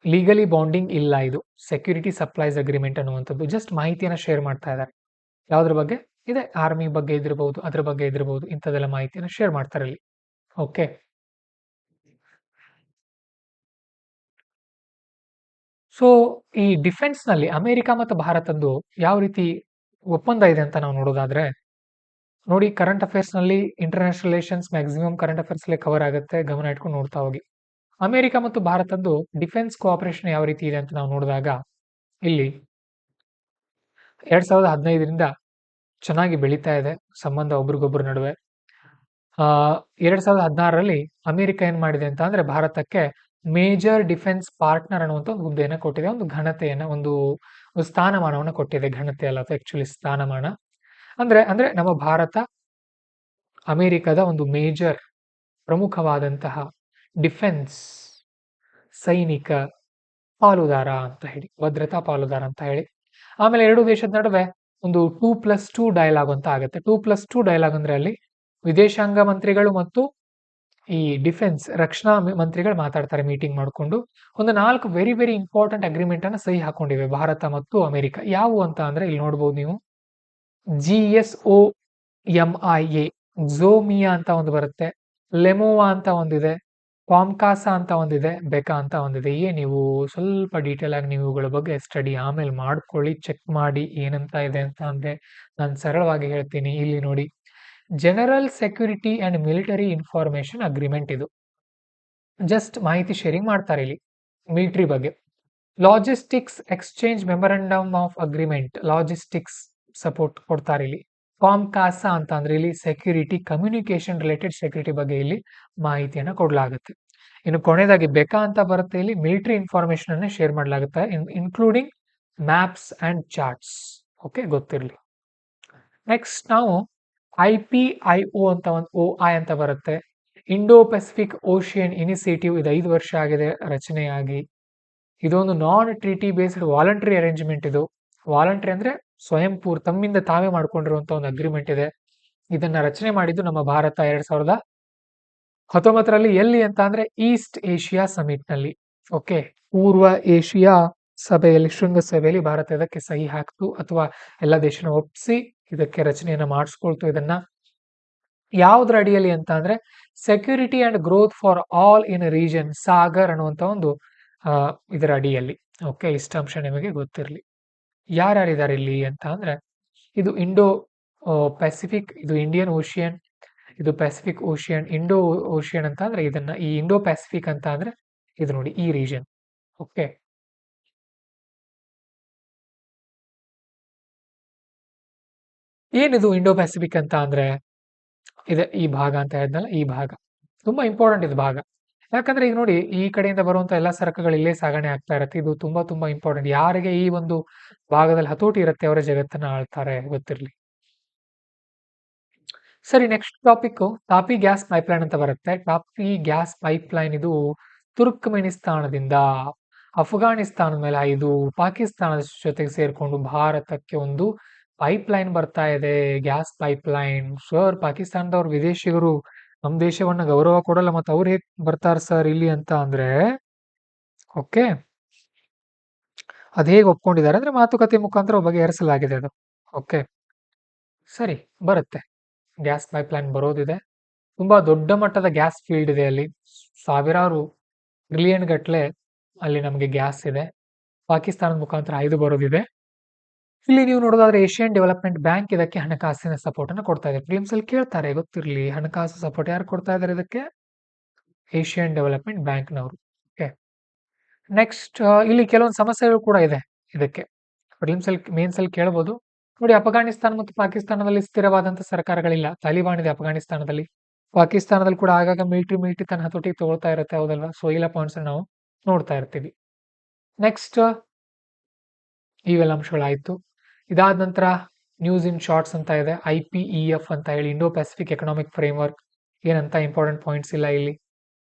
ಲೀಗಲಿ ಬಾಂಡಿಂಗ್ ಇಲ್ಲ ಇದು ಸೆಕ್ಯೂರಿಟಿ ಸಪ್ಲೈಸ್ ಅಗ್ರಿಮೆಂಟ್ ಅನ್ನುವಂಥದ್ದು. ಜಸ್ಟ್ ಮಾಹಿತಿಯನ್ನ ಶೇರ್ ಮಾಡ್ತಾ ಇದ್ದಾರೆ. ಯಾವ್ದ್ರ ಬಗ್ಗೆ ಇದೆ? ಆರ್ಮಿ ಬಗ್ಗೆ ಇದಿರಬಹುದು, ಅದ್ರ ಬಗ್ಗೆ ಇದಿರಬಹುದು, ಇಂಥದೆಲ್ಲ ಮಾಹಿತಿಯನ್ನ ಶೇರ್ ಮಾಡ್ತಾರೆ ಇಲ್ಲಿ. ಓಕೆ, ಸೊ ಈ ಡಿಫೆನ್ಸ್ ನಲ್ಲಿ ಅಮೆರಿಕ ಮತ್ತು ಭಾರತದ್ದು ಯಾವ ರೀತಿ ಒಪ್ಪಂದ ಇದೆ ಅಂತ ನಾವು ನೋಡೋದಾದ್ರೆ ನೋಡಿ, ಕರೆಂಟ್ ಅಫೇರ್ಸ್ ನಲ್ಲಿ international relations maximum current affairs cover ಆಗುತ್ತೆ, ಗಮನ ಇಟ್ಕೊಂಡು ನೋಡ್ತಾ ಹೋಗಿ. ಅಮೆರಿಕ ಮತ್ತು ಭಾರತದ್ದು ಡಿಫೆನ್ಸ್ ಕೋಆಪರೇಷನ್ ಯಾವ ರೀತಿ ಇದೆ ಅಂತ ನಾವು ನೋಡಿದಾಗ ಇಲ್ಲಿ 2015ರಿಂದ ಚೆನ್ನಾಗಿ ಬೆಳೀತಾ ಇದೆ ಸಂಬಂಧ ಒಬ್ರಿಗೊಬ್ಬರ ನಡುವೆ. 2016ರಲ್ಲಿ ಅಮೆರಿಕ ಏನ್ ಮಾಡಿದೆ ಅಂತ ಅಂದ್ರೆ ಭಾರತಕ್ಕೆ ಮೇಜರ್ ಡಿಫೆನ್ಸ್ ಪಾರ್ಟ್ನರ್ ಅನ್ನುವಂಥ ಒಂದು ಹುದ್ದೆಯನ್ನ ಕೊಟ್ಟಿದೆ, ಒಂದು ಘನತೆಯನ್ನ, ಒಂದು ಸ್ಥಾನಮಾನವನ್ನ ಕೊಟ್ಟಿದೆ. ಘನತೆ ಅಲ್ಲ, ಆಕ್ಚುಲಿ ಸ್ಥಾನಮಾನ. ಅಂದ್ರೆ ನಮ್ಮ ಭಾರತ ಅಮೆರಿಕದ ಒಂದು ಮೇಜರ್ ಪ್ರಮುಖವಾದಂತಹ ಡಿಫೆನ್ಸ್ ಸೈನಿಕ ಪಾಲುದಾರ ಅಂತ ಹೇಳಿ, ಭದ್ರತಾ ಪಾಲುದಾರ ಅಂತ ಹೇಳಿ. ಆಮೇಲೆ ಎರಡು ದೇಶದ ನಡುವೆ ಒಂದು 2+2 ಡೈಲಾಗ್ ಅಂತ ಆಗುತ್ತೆ. 2+2 ಡೈಲಾಗ್ ಅಂದ್ರೆ ಅಲ್ಲಿ ವಿದೇಶಾಂಗ ಮಂತ್ರಿಗಳು ಮತ್ತು ಈ ಡಿಫೆನ್ಸ್ ರಕ್ಷಣಾ ಮಂತ್ರಿಗಳು ಮಾತಾಡ್ತಾರೆ ಮೀಟಿಂಗ್ ಮಾಡಿಕೊಂಡು. ಒಂದು 4 ವೆರಿ ವೆರಿ ಇಂಪಾರ್ಟೆಂಟ್ ಅಗ್ರಿಮೆಂಟ್ ಅನ್ನ ಸಹಿ ಹಾಕೊಂಡಿವೆ ಭಾರತ ಮತ್ತು ಅಮೆರಿಕ. ಯಾವುವು ಅಂತ ಅಂದ್ರೆ ಇಲ್ಲಿ ನೋಡ್ಬೋದು ನೀವು, GSOMIA ಝೋಮಿಯಾ ಅಂತ ಒಂದು ಬರುತ್ತೆ, ಲೆಮೋವಾ ಅಂತ ಒಂದಿದೆ, ಕಾಮ್ಕಾಸಾ ಅಂತ ಒಂದಿದೆ, ಬೆಕಾ ಅಂತ ಒಂದಿದೆ. ನೀವು ಸ್ವಲ್ಪ ಡೀಟೇಲ್ ಆಗಿ ನೀವು ಇವುಗಳ ಬಗ್ಗೆ ಸ್ಟಡಿ ಆಮೇಲೆ ಮಾಡ್ಕೊಳ್ಳಿ, ಚೆಕ್ ಮಾಡಿ ಏನಂತ ಇದೆ ಅಂತ. ಅಂದ್ರೆ ನಾನು ಸರಳವಾಗಿ ಹೇಳ್ತೀನಿ, ಇಲ್ಲಿ ನೋಡಿ, general security and military information agreement. ಇದು ಜಸ್ಟ್ ಮಾಹಿತಿ ಶೇರಿಂಗ್ ಮಾಡ್ತಾರೆ ಇಲ್ಲಿ ಮಿಲಿಟರಿ ಬಗ್ಗೆ. Logistics exchange memorandum of agreement, logistics support ಕೊಡ್ತಾರೆ ಇಲ್ಲಿ. ಕಾಮ್ಕಾಸಾ ಅಂತ ಅಂದ್ರೆ ಇಲ್ಲಿ ಸೆಕ್ಯೂರಿಟಿ, ಕಮ್ಯುನಿಕೇಶನ್ ರಿಲೇಟೆಡ್ ಸೆಕ್ಯೂರಿಟಿ ಬಗ್ಗೆ ಇಲ್ಲಿ ಮಾಹಿತಿಯನ್ನ ಕೊಡಲಾಗುತ್ತೆ. ಇನ್ನು ಕೊನೆಯದಾಗಿ ಬೆಕಾ ಅಂತ ಬರುತ್ತೆ, ಇಲ್ಲಿ ಮಿಲಿಟರಿ ಇನ್ಫಾರ್ಮೇಶನ್ ಅನ್ನ ಶೇರ್ ಮಾಡಲಾಗುತ್ತೆ, including maps and charts. Okay, ಗೊತ್ತಿರಲಿ. ನೆಕ್ಸ್ಟ್ ನಾವು IPIO ಅಂತ ಒಂದು OI ಅಂತ ಬರುತ್ತೆ, ಇಂಡೋ ಪೆಸಿಫಿಕ್ ಓಷಿಯನ್ ಇನಿಷಿಯೇಟಿವ್. ಇದು 5 ವರ್ಷ ಆಗಿದೆ ರಚನೆಯಾಗಿ. ಇದೊಂದು ನಾನ್ ಟ್ರೀಟಿ ಬೇಸ್ಡ್ ವಾಲಂಟರಿ ಅರೇಂಜ್ಮೆಂಟ್. ಇದು ವಾಲಂಟರಿ ಅಂದ್ರೆ ಸ್ವಯಂಪೂರ್, ತಮ್ಮಿಂದ ತಾವೇ ಮಾಡ್ಕೊಂಡಿರುವಂತ ಒಂದು ಅಗ್ರಿಮೆಂಟ್ ಇದೆ. ಇದನ್ನ ರಚನೆ ಮಾಡಿದ್ದು ನಮ್ಮ ಭಾರತ 2019ರಲ್ಲಿ. ಎಲ್ಲಿ ಅಂತ ಅಂದ್ರೆ ಈಸ್ಟ್ ಏಷ್ಯಾ ಸಮಿಟ್ ನಲ್ಲಿ. ಓಕೆ, ಪೂರ್ವ ಏಷ್ಯಾ ಸಭೆಯಲ್ಲಿ, ಶೃಂಗಸಭೆಯಲ್ಲಿ ಭಾರತ ಇದಕ್ಕೆ ಸಹಿ ಹಾಕ್ತು, ಅಥವಾ ಎಲ್ಲ ದೇಶನ ಒಪ್ಪಿಸಿ ಇದಕ್ಕೆ ರಚನೆಯನ್ನ ಮಾಡಿಸ್ಕೊಳ್ತು. ಇದನ್ನ ಯಾವ್ದ್ರ ಅಡಿಯಲ್ಲಿ ಅಂತ ಅಂದ್ರೆ security and growth for all in region, Sagar ಅನ್ನುವಂತ ಒಂದು ಇದರ ಅಡಿಯಲ್ಲಿ. ಓಕೆ, ಇಷ್ಟ ಅಂಶ ನಿಮಗೆ ಗೊತ್ತಿರಲಿ. ಯಾರ್ಯಾರಿದ್ದಾರೆ ಇಲ್ಲಿ ಅಂತ ಅಂದ್ರೆ, ಇದು ಇಂಡೋ ಪೆಸಿಫಿಕ್, ಇದು ಇಂಡಿಯನ್ ಓಷಿಯನ್, ಇದು ಪೆಸಿಫಿಕ್ ಓಷಿಯನ್, ಇಂಡೋ ಓಷಿಯನ್ ಅಂತ ಅಂದ್ರೆ ಇದನ್ನ, ಈ ಇಂಡೋ ಪೆಸಿಫಿಕ್ ಅಂತ ಅಂದ್ರೆ ಇದು ನೋಡಿ ಈ ರೀಜನ್. ಓಕೆ, ಏನಿದು ಇಂಡೋ ಪೆಸಿಫಿಕ್ ಅಂತ ಅಂದ್ರೆ, ಇದೆ ಈ ಭಾಗ ಅಂತ ಹೇಳಿದ್ನಲ್ಲ, ಈ ಭಾಗ ತುಂಬಾ ಇಂಪಾರ್ಟೆಂಟ್ ಇದು ಭಾಗ. ಯಾಕಂದ್ರೆ ಈಗ ನೋಡಿ, ಈ ಕಡೆಯಿಂದ ಬರುವಂತ ಎಲ್ಲಾ ಸರಕುಗಳು ಇಲ್ಲೇ ಸಾಗಣೆ ಆಗ್ತಾ ಇರತ್ತೆ. ಇದು ತುಂಬಾ ತುಂಬಾ ಇಂಪಾರ್ಟೆಂಟ್. ಯಾರಿಗೆ ಈ ಒಂದು ಭಾಗದಲ್ಲಿ ಹತೋಟಿ ಇರುತ್ತೆ ಅವರ ಜಗತ್ತನ್ನ ಆಳ್ತಾರೆ, ಗೊತ್ತಿರಲಿ. ಸರಿ, ನೆಕ್ಸ್ಟ್ ಟಾಪಿಕ್ ತಾಪಿ ಗ್ಯಾಸ್ ಪೈಪ್ಲೈನ್ ಅಂತ ಬರುತ್ತೆ. ತಾಪಿ ಗ್ಯಾಸ್ ಪೈಪ್ಲೈನ್ ಇದು ತುರ್ಕ್ಮೆನಿಸ್ತಾನದಿಂದ ಅಫ್ಘಾನಿಸ್ತಾನದ ಮೇಲೆ ಇದು ಪಾಕಿಸ್ತಾನದ ಜೊತೆಗೆ ಸೇರ್ಕೊಂಡು ಭಾರತಕ್ಕೆ ಒಂದು ಪೈಪ್ಲೈನ್ ಬರ್ತಾ ಇದೆ, ಗ್ಯಾಸ್ ಪೈಪ್ಲೈನ್. ಸರ್, ಪಾಕಿಸ್ತಾನದವ್ರ ವಿದೇಶಿಗರು ನಮ್ಮ ದೇಶವನ್ನ ಗೌರವ ಕೊಡಲ್ಲ, ಮತ್ತೆ ಅವ್ರು ಹೇಗ್ ಬರ್ತಾರೆ ಸರ್ ಇಲ್ಲಿ ಅಂತ ಅಂದ್ರೆ, ಓಕೆ, ಅದ್ ಹೇಗೆ ಒಪ್ಕೊಂಡಿದ್ದಾರೆ ಅಂದ್ರೆ ಮಾತುಕತೆ ಮುಖಾಂತರ ಬಗೆಹರಿಸಲಾಗಿದೆ ಅದು. ಓಕೆ, ಸರಿ, ಬರುತ್ತೆ. ಗ್ಯಾಸ್ ಪೈಪ್ಲೈನ್ ಬರೋದಿದೆ. ತುಂಬಾ ದೊಡ್ಡ ಮಟ್ಟದ ಗ್ಯಾಸ್ ಫೀಲ್ಡ್ ಇದೆ ಅಲ್ಲಿ, ಸಾವಿರಾರು ಟ್ರಿಲಿಯನ್ ಗಟ್ಲೆ ಅಲ್ಲಿ ನಮಗೆ ಗ್ಯಾಸ್ ಇದೆ. ಪಾಕಿಸ್ತಾನದ ಮುಖಾಂತರ ಇದು ಬರೋದಿದೆ. ಇಲ್ಲಿ ನೀವು ನೋಡೋದಾದ್ರೆ ಏಷ್ಯನ್ ಡೆವಲಪ್ಮೆಂಟ್ ಬ್ಯಾಂಕ್ ಇದಕ್ಕೆ ಹಣಕಾಸಿನ ಸಪೋರ್ಟ್ ಅನ್ನು ಕೊಡ್ತಾ ಇದೆ. ಪ್ರಿಲಿಮ್ಸ್ ಅಲ್ಲಿ ಕೇಳ್ತಾರೆ, ಗೊತ್ತಿರಲಿ, ಹಣಕಾಸು ಸಪೋರ್ಟ್ ಯಾರು ಕೊಡ್ತಾ ಇದ್ದಾರೆ ಇದಕ್ಕೆ? ಏಷ್ಯನ್ ಡೆವಲಪ್ಮೆಂಟ್ ಬ್ಯಾಂಕ್ನವರು. ಓಕೆ, ನೆಕ್ಸ್ಟ್ ಇಲ್ಲಿ ಕೆಲವೊಂದು ಸಮಸ್ಯೆಗಳು ಕೂಡ ಇದೆ ಇದಕ್ಕೆ. ಪ್ರಿಲಿಮ್ಸ್ ಅಲ್ಲಿ, ಮೇನ್ಸ್ ಅಲ್ಲಿ ಕೇಳಬಹುದು. ನೋಡಿ, ಅಫ್ಘಾನಿಸ್ತಾನ ಮತ್ತು ಪಾಕಿಸ್ತಾನದಲ್ಲಿ ಸ್ಥಿರವಾದಂತ ಸರ್ಕಾರಗಳಿಲ್ಲ. ತಾಲಿಬಾನ್ ಇದೆ ಅಫ್ಘಾನಿಸ್ತಾನದಲ್ಲಿ. ಪಾಕಿಸ್ತಾನದಲ್ಲಿ ಕೂಡ ಆಗಾಗ ಮಿಲಿಟರಿ ತನ್ನ ಹತೋಟಿಗೆ ತಗೊಳ್ತಾ ಇರುತ್ತೆ, ಹೌದಲ್ವಾ? ಸೊ ಇಲ್ಲ ಪಾಯಿಂಟ್ಸ್ ನಾವು ನೋಡ್ತಾ ಇರ್ತೀವಿ. ನೆಕ್ಸ್ಟ್ ಇವೆಲ್ಲ ಅಂಶಗಳಾಯ್ತು. ಇದಾದ ನಂತರ ನ್ಯೂಸ್ ಇನ್ ಶಾರ್ಟ್ಸ್ ಅಂತ ಇದೆ, IPEF ಅಂತ ಹೇಳಿ, ಇಂಡೋ ಪೆಸಿಫಿಕ್ ಎಕನಾಮಿಕ್ ಫ್ರೇಮ್ವರ್ಕ್. ಏನಂತ ಇಂಪಾರ್ಟೆಂಟ್ ಪಾಯಿಂಟ್ಸ್ ಇಲ್ಲ ಇಲ್ಲಿ.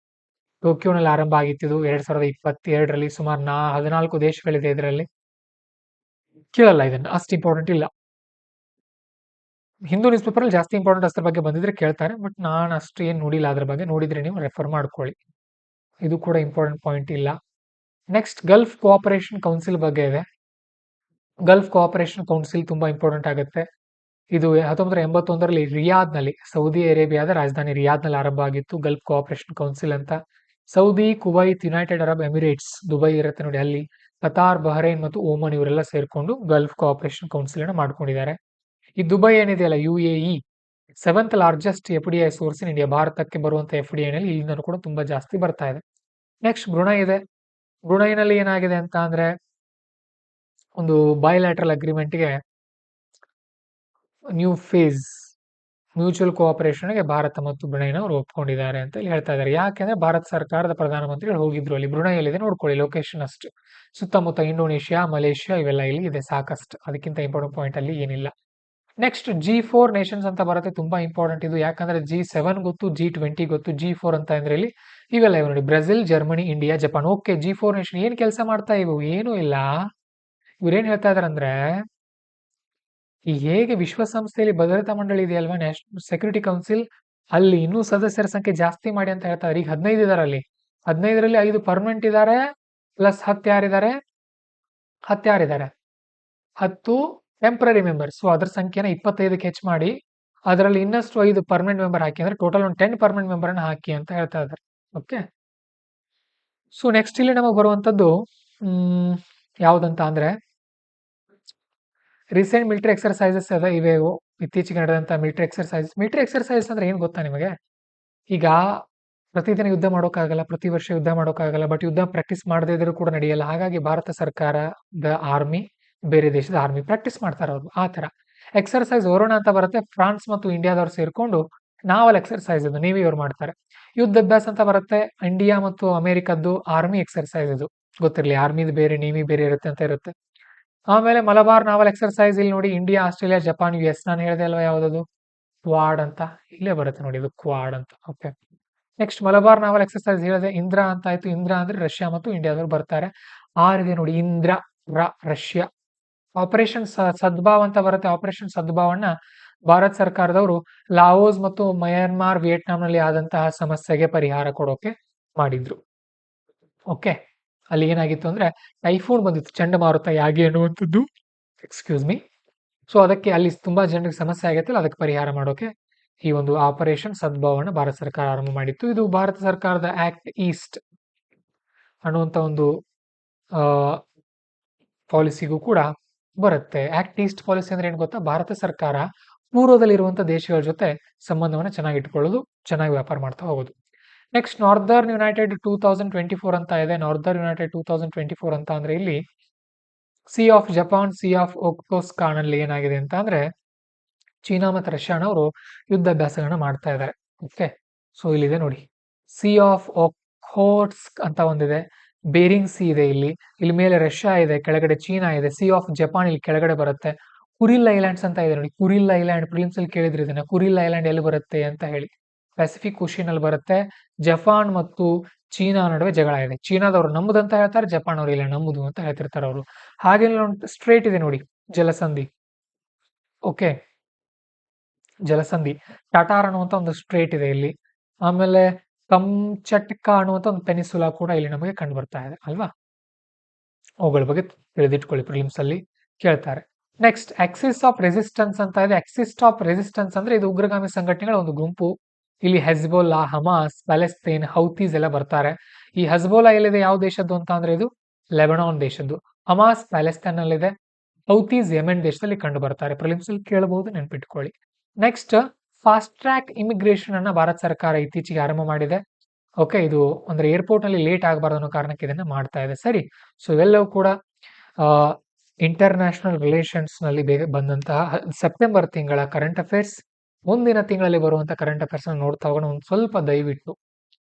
ಟೋಕಿಯೋನಲ್ಲಿ ಆರಂಭ ಆಗಿತ್ತು 2022ರಲ್ಲಿ. ಸುಮಾರು 14 ದೇಶಗಳಿದೆ ಇದರಲ್ಲಿ. ಕೇಳಲ್ಲ ಇದನ್ನ, ಅಷ್ಟು ಇಂಪಾರ್ಟೆಂಟ್ ಇಲ್ಲ. ಹಿಂದೂ ನ್ಯೂಸ್ ಪೇಪರ್ ಅಲ್ಲಿ ಜಾಸ್ತಿ ಇಂಪಾರ್ಟೆಂಟ್ ಅದ್ರ ಬಗ್ಗೆ ಬಂದಿದ್ರೆ ಕೇಳ್ತಾರೆ, ಬಟ್ ನಾನು ಅಷ್ಟು ಏನ್ ನೋಡಿಲ್ಲ ಅದ್ರ ಬಗ್ಗೆ. ನೋಡಿದ್ರೆ ನೀವು ರೆಫರ್ ಮಾಡ್ಕೊಳ್ಳಿ. ಇದು ಕೂಡ ಇಂಪಾರ್ಟೆಂಟ್ ಪಾಯಿಂಟ್ ಇಲ್ಲ. ನೆಕ್ಸ್ಟ್ ಗಲ್ಫ್ ಕೋಆಪರೇಷನ್ ಕೌನ್ಸಿಲ್ ಬಗ್ಗೆ ಇದೆ. ಗಲ್ಫ್ ಕೋಆಪರೇಷನ್ ಕೌನ್ಸಿಲ್ ತುಂಬಾ ಇಂಪಾರ್ಟೆಂಟ್ ಆಗುತ್ತೆ. ಇದು 1981ರಲ್ಲಿ ರಿಯಾದ್ನಲ್ಲಿ, ಸೌದಿ ಅರೇಬಿಯಾದ ರಾಜಧಾನಿ ರಿಯಾದ್ನಲ್ಲಿ ಆರಂಭ ಆಗಿತ್ತು ಗಲ್ಫ್ ಕೋಆಪರೇಷನ್ ಕೌನ್ಸಿಲ್ ಅಂತ. Saudi, Kuwait, United Arab Emirates, Dubai ಇರುತ್ತೆ ನೋಡಿ ಅಲ್ಲಿ, ಕತಾರ್, ಬಹ್ರೈನ್ ಮತ್ತು ಓಮನ್ ಇವರೆಲ್ಲ ಸೇರ್ಕೊಂಡು ಗಲ್ಫ್ ಕೋಆಪರೇಷನ್ ಕೌನ್ಸಿಲ್ ಅನ್ನು ಮಾಡ್ಕೊಂಡಿದ್ದಾರೆ. ಈ ದುಬೈ ಏನಿದೆಯಲ್ಲ, UAE, 7th largest FDI source in India. ಭಾರತಕ್ಕೆ ಬರುವಂತ FDI ನಲ್ಲಿ ಇಲ್ಲಿಂದ ಕೂಡ ತುಂಬಾ ಜಾಸ್ತಿ ಬರ್ತಾ ಇದೆ. ನೆಕ್ಸ್ಟ್ ಬ್ರುನೈ ಇದೆ. ಬ್ರುನೈನಲ್ಲಿ ಏನಾಗಿದೆ ಅಂತ ಅಂದ್ರೆ, ಒಂದು ಬಯಲ್ಯಾಟ್ರಲ್ ಅಗ್ರಿಮೆಂಟ್ಗೆ ನ್ಯೂ ಫೇಸ್ ಮ್ಯೂಚುವಲ್ ಕೋಆಪರೇಷನ್ಗೆ ಭಾರತ ಮತ್ತು ಬ್ರುನೈನವರು ಒಪ್ಕೊಂಡಿದ್ದಾರೆ ಅಂತ ಇಲ್ಲಿ ಹೇಳ್ತಾ ಇದ್ದಾರೆ. ಯಾಕೆಂದ್ರೆ ಭಾರತ ಸರ್ಕಾರದ ಪ್ರಧಾನಮಂತ್ರಿಗಳು ಹೋಗಿದ್ರು ಅಲ್ಲಿ. ಬ್ರುನೈಯಲ್ಲಿದೆ, ನೋಡ್ಕೊಳ್ಳಿ ಲೊಕೇಶನ್ ಅಷ್ಟು. ಸುತ್ತಮುತ್ತ ಇಂಡೋನೇಷ್ಯಾ, ಮಲೇಷ್ಯಾ ಇವೆಲ್ಲ ಇಲ್ಲಿ ಇದೆ ಸಾಕಷ್ಟು. ಅದಕ್ಕಿಂತ ಇಂಪಾರ್ಟೆಂಟ್ ಪಾಯಿಂಟ್ ಅಲ್ಲಿ ಏನಿಲ್ಲ. ನೆಕ್ಸ್ಟ್ G4 ನೇಷನ್ಸ್ ಅಂತ ಬರುತ್ತೆ, ತುಂಬಾ ಇಂಪಾರ್ಟೆಂಟ್ ಇದು. ಯಾಕಂದ್ರೆ G7 ಗೊತ್ತು, G20 ಗೊತ್ತು, G4 ಅಂತ ಅಂದ್ರೆ ಇಲ್ಲಿ ಇವೆಲ್ಲ ಇವೆ ನೋಡಿ: Brazil, Germany, India, Japan. Okay, G4 nation ಏನ್ ಕೆಲಸ ಮಾಡ್ತಾ ಇವು? ಏನೂ ಇಲ್ಲ. ಇವ್ರೇನ್ ಹೇಳ್ತಾ ಇದಾರೆ ಅಂದ್ರೆ, ಈ ಹೇಗೆ ವಿಶ್ವಸಂಸ್ಥೆಯಲ್ಲಿ ಭದ್ರತಾ ಮಂಡಳಿ ಇದೆಯಲ್ವಾ, ನ್ಯಾಷನಲ್ ಸೆಕ್ಯೂರಿಟಿ ಕೌನ್ಸಿಲ್, ಅಲ್ಲಿ ಇನ್ನೂ ಸದಸ್ಯರ ಸಂಖ್ಯೆ ಜಾಸ್ತಿ ಮಾಡಿ ಅಂತ ಹೇಳ್ತಾ ಇದ್ದಾರೆ. ಈಗ 15 ಇದಾರೆ ಅಲ್ಲಿ. 15ರಲ್ಲಿ 5 ಪರ್ಮನೆಂಟ್ ಇದ್ದಾರೆ, ಪ್ಲಸ್ 10 ಯಾರಿದ್ದಾರೆ? 10 ಯಾರಿದ್ದಾರೆ? 10 ಟೆಂಪರರಿ ಮೆಂಬರ್ಸ್. ಸೊ ಅದ್ರ ಸಂಖ್ಯೆನ 25ಕ್ಕೆ ಹೆಚ್ಚು ಮಾಡಿ, ಅದರಲ್ಲಿ ಇನ್ನಷ್ಟು 5 ಪರ್ಮನೆಂಟ್ ಮೆಂಬರ್ ಹಾಕಿ, ಅಂದ್ರೆ ಟೋಟಲ್ ಒಂದು 10 ಪರ್ಮನೆಂಟ್ ಮೆಂಬರ್ ಅನ್ನ ಹಾಕಿ ಅಂತ ಹೇಳ್ತಾ ಇದ್ದಾರೆ. ಓಕೆ, ಸೊ ನೆಕ್ಸ್ಟ್ ಇಲ್ಲಿ ನಮಗೆ ಬರುವಂತದ್ದು ಯಾವ್ದಂತ ಅಂದ್ರೆ, ರೀಸೆಂಟ್ ಮಿಲಿಟರಿ ಎಕ್ಸರ್ಸೈಸಸ್ ಇವೆ. ಇತ್ತೀಚೆಗೆ ನಡೆದಂತ ಮಿಲಿಟರಿ ಎಕ್ಸರ್ಸೈಸ್ ಅಂದ್ರೆ ಏನ್ ಗೊತ್ತಾ ನಿಮಗೆ? ಈಗ ಪ್ರತಿದಿನ ಯುದ್ಧ ಮಾಡೋಕ್ಕಾಗಲ್ಲ, ಪ್ರತಿ ವರ್ಷ ಯುದ್ಧ ಮಾಡೋಕ್ಕಾಗಲ್ಲ, ಬಟ್ ಯುದ್ಧ ಪ್ರಾಕ್ಟೀಸ್ ಮಾಡದೇ ಇದ್ರೂ ಕೂಡ ನಡೆಯಲ್ಲ. ಹಾಗಾಗಿ ಭಾರತ ಸರ್ಕಾರದ ಆರ್ಮಿ ಬೇರೆ ದೇಶದ ಆರ್ಮಿ ಪ್ರಾಕ್ಟೀಸ್ ಮಾಡ್ತಾರೆ ಅವರು. ಆ ತರ ಎಕ್ಸರ್ಸೈಸ್ ವರುಣ ಅಂತ ಬರುತ್ತೆ. ಫ್ರಾನ್ಸ್ ಮತ್ತು ಇಂಡಿಯಾದವ್ರು ಸೇರ್ಕೊಂಡು ನಾವಲ್ ಎಕ್ಸರ್ಸೈಸ್ ಇದು ನೇವಿ ಅವ್ರು ಮಾಡ್ತಾರೆ. ಯುದ್ಧ ಅಭ್ಯಾಸ ಅಂತ ಬರುತ್ತೆ. ಇಂಡಿಯಾ ಮತ್ತು ಅಮೆರಿಕದ್ದು ಆರ್ಮಿ ಎಕ್ಸರ್ಸೈಸ್ ಇದು ಗೊತ್ತಿರಲಿ. ಆರ್ಮಿದು ಬೇರೆ, ನೇವಿ ಬೇರೆ ಇರುತ್ತೆ ಅಂತ ಇರುತ್ತೆ. ಆಮೇಲೆ ಮಲಬಾರ್ ನಾವಲ್ ಎಕ್ಸರ್ಸೈಸ್ ಇಲ್ಲಿ ನೋಡಿ, ಇಂಡಿಯಾ, ಆಸ್ಟ್ರೇಲಿಯಾ, ಜಪಾನ್, US. ನಾನು ಹೇಳಿದೆ ಅಲ್ವಾ ಯಾವ್ದದು? ಕ್ವಾಡ್ ಅಂತ. ಇಲ್ಲೇ ಬರುತ್ತೆ ನೋಡಿ, ಇದು ಕ್ವಾಡ್ ಅಂತ. Okay, next Malabar novel exercise ಹೇಳಿದೆ. ಇಂದ್ರ ಅಂತ ಆಯ್ತು. ಇಂದ್ರ ಅಂದ್ರೆ ರಷ್ಯಾ ಮತ್ತು ಇಂಡಿಯಾದವರು ಬರ್ತಾರೆ. ಆರಿದೆ ನೋಡಿ, ಇಂದ್ರ, ರಷ್ಯಾ. ಆಪರೇಷನ್ ಸದ್ಭಾವ್ ಅಂತ ಬರುತ್ತೆ. ಆಪರೇಷನ್ ಸದ್ಭಾವನ್ನ ಭಾರತ ಸರ್ಕಾರದವರು ಲಾವೋಸ್ ಮತ್ತು ಮಯನ್ಮಾರ್, ವಿಯೆಟ್ನಾಂನಲ್ಲಿ ಆದಂತಹ ಸಮಸ್ಯೆಗೆ ಪರಿಹಾರ ಕೊಡೋಕೆ ಮಾಡಿದ್ರು. ಓಕೆ, ಅಲ್ಲಿ ಏನಾಗಿತ್ತು ಅಂದ್ರೆ ಟೈಫೂನ್ ಬಂದಿತ್ತು, ಚಂಡಮಾರುತ ಯಾಗಿ ಅನ್ನುವಂಥದ್ದು. Excuse me. ಸೊ ಅದಕ್ಕೆ ಅಲ್ಲಿ ತುಂಬಾ ಜನರಿಗೆ ಸಮಸ್ಯೆ ಆಗೈತಲ್ಲ, ಅದಕ್ಕೆ ಪರಿಹಾರ ಮಾಡೋಕೆ ಈ ಒಂದು ಆಪರೇಷನ್ ಸದ್ಭಾವನ ಭಾರತ ಸರ್ಕಾರ ಆರಂಭ ಮಾಡಿತ್ತು. ಇದು ಭಾರತ ಸರ್ಕಾರದ ಆಕ್ಟ್ ಈಸ್ಟ್ ಅನ್ನುವಂಥ ಒಂದು ಪಾಲಿಸಿಗೂ ಕೂಡ ಬರುತ್ತೆ. ಆಕ್ಟ್ ಈಸ್ಟ್ ಪಾಲಿಸಿ ಅಂದ್ರೆ ಏನ್ ಗೊತ್ತಾ? ಭಾರತ ಸರ್ಕಾರ ಪೂರ್ವದಲ್ಲಿರುವಂತಹ ದೇಶಗಳ ಜೊತೆ ಸಂಬಂಧವನ್ನ ಚೆನ್ನಾಗಿ ಇಟ್ಕೊಳ್ಳೋದು, ಚೆನ್ನಾಗಿ ವ್ಯಾಪಾರ ಮಾಡ್ತಾ ಹೋಗೋದು. ನೆಕ್ಸ್ಟ್ ನಾರ್ದರ್ನ್ ಯುನೈಟೆಡ್ 2024 ಅಂತ ಇದೆ. ನಾರ್ದರ್ನ್ ಯುನೈಟೆಡ್ 2024 ಅಂತ ಅಂದ್ರೆ ಇಲ್ಲಿ sea of Japan, sea of Okhotsk ಅಲ್ಲಿ ಏನಾಗಿದೆ ಅಂತ ಅಂದ್ರೆ, ಚೀನಾ ಮತ್ತು ರಷ್ಯಾನವರು ಯುದ್ಧಾಭ್ಯಾಸಗಳನ್ನ ಮಾಡ್ತಾ ಇದ್ದಾರೆ. ಓಕೆ, ಸೊ ಇಲ್ಲಿದೆ ನೋಡಿ, ಸಿ ಆಫ್ ಒಖೋಟ್ಸ್ಕ್ ಅಂತ ಒಂದಿದೆ. ಬೇರಿಂಗ್ ಸಿ ಇದೆ ಇಲ್ಲಿ. ಇಲ್ಲಿ ಮೇಲೆ ರಷ್ಯಾ ಇದೆ, ಕೆಳಗಡೆ ಚೀನಾ ಇದೆ. ಸಿ ಆಫ್ ಜಪಾನ್ ಇಲ್ಲಿ ಕೆಳಗಡೆ ಬರುತ್ತೆ. ಕುರಿಲ್ ಐಲ್ಯಾಂಡ್ಸ್ ಅಂತ ಇದೆ ನೋಡಿ. ಕುರಿಲ್ ಐಲ್ಯಾಂಡ್ ಪ್ರಿಲಿಮ್ಸ್ ಅಲ್ಲಿ ಕೇಳಿದ್ರಿ ಇದನ್ನ. ಕುರಿಲ್ ಐಲ್ಯಾಂಡ್ ಎಲ್ಲಿ ಬರುತ್ತೆ ಅಂತ ಹೇಳಿ. ಪೆಸಿಫಿಕ್ ಓಷಿಯನ್ ಅಲ್ಲಿ ಬರುತ್ತೆ. ಜಪಾನ್ ಮತ್ತು ಚೀನಾ ನಡುವೆ ಜಗಳ ಇದೆ. ಚೀನಾದವರು ನಮ್ಮದು ಅಂತ ಹೇಳ್ತಾರೆ, ಜಪಾನ್ ಅವರು ಇಲ್ಲ ನಮ್ಮದು ಅಂತ ಹೇಳ್ತಿರ್ತಾರೆ ಅವರು. ಹಾಗೆ ಒಂದು ಸ್ಟ್ರೇಟ್ ಇದೆ ನೋಡಿ, ಜಲಸಂಧಿ. ಓಕೆ, ಜಲಸಂಧಿ ಟಾಟಾರ್ ಅನ್ನುವಂತ ಒಂದು ಸ್ಟ್ರೇಟ್ ಇದೆ ಇಲ್ಲಿ. ಆಮೇಲೆ ಕಂಚಟ್ಕಾ ಅನ್ನುವಂತ ಒಂದು ಪೆನಿಸುಲಾ ಕೂಡ ಇಲ್ಲಿ ನಮಗೆ ಕಂಡು ಬರ್ತಾ ಇದೆ ಅಲ್ವಾ. ಅವುಗಳ ಬಗ್ಗೆ ತಿಳಿದಿಟ್ಕೊಳ್ಳಿ, ಪ್ರಿಲಿಮ್ಸ್ ಅಲ್ಲಿ ಕೇಳ್ತಾರೆ. ನೆಕ್ಸ್ಟ್ ಆಕ್ಸಿಸ್ ಆಫ್ ರೆಸಿಸ್ಟೆನ್ಸ್ ಅಂತ ಇದೆ. ಆಕ್ಸಿಸ್ ಆಫ್ ರೆಸಿಸ್ಟೆನ್ಸ್ ಅಂದ್ರೆ ಇದು ಉಗ್ರಗಾಮಿ ಸಂಘಟನೆಗಳ ಒಂದು ಗುಂಪು. ಇಲ್ಲಿ ಹೆಜ್ಬೋಲಾ, ಹಮಾಸ್, ಪ್ಯಾಲೆಸ್ತೈನ್, ಹೌತೀಸ್ ಎಲ್ಲ ಬರ್ತಾರೆ. ಈ ಹೆಜ್ಬೋಲಾ ಎಲ್ಲಿದೆ, ಯಾವ ದೇಶದ್ದು ಅಂತ ಅಂದ್ರೆ ಇದು ಲೆಬನಾನ್ ದೇಶದ್ದು. ಹಮಾಸ್ ಪ್ಯಾಲೆಸ್ತೈನ್ ನಲ್ಲಿದೆ. ಹೌತೀಸ್ ಯೆಮೆನ್ ದೇಶದಲ್ಲಿ ಕಂಡು ಬರ್ತಾರೆ. ಪ್ರಿಲಿಮ್ಸ್ ಅಲ್ಲಿ ಕೇಳಬಹುದು, ನೆನ್ಪಿಟ್ಕೊಳ್ಳಿ. ನೆಕ್ಸ್ಟ್ ಫಾಸ್ಟ್ ಟ್ರ್ಯಾಕ್ ಇಮಿಗ್ರೇಷನ್ ಅನ್ನ ಭಾರತ ಸರ್ಕಾರ ಇತ್ತೀಚೆಗೆ ಆರಂಭ ಮಾಡಿದೆ. ಓಕೆ, ಇದು ಅಂದ್ರೆ ಏರ್ಪೋರ್ಟ್ ನಲ್ಲಿ ಲೇಟ್ ಆಗಬಾರ್ದು ಅನ್ನೋ ಕಾರಣಕ್ಕೆ ಇದನ್ನ ಮಾಡ್ತಾ ಇದೆ. ಸರಿ, ಸೊ ಇವೆಲ್ಲವೂ ಕೂಡ ಇಂಟರ್ನ್ಯಾಷನಲ್ ರಿಲೇಷನ್ಸ್ ನಲ್ಲಿ ಬಂದಂತಹ ಸೆಪ್ಟೆಂಬರ್ ತಿಂಗಳ ಕರೆಂಟ್ ಅಫೇರ್ಸ್. ಮುಂದಿನ ತಿಂಗಳಲ್ಲಿ ಬರುವಂತಹ ಕರೆಂಟ್ ಅಫೇರ್ಸ್ ನೋಡ್ತಾ ಹೋಗೋಣ. ಒಂದು ಸ್ವಲ್ಪ ದಯವಿಟ್ಟು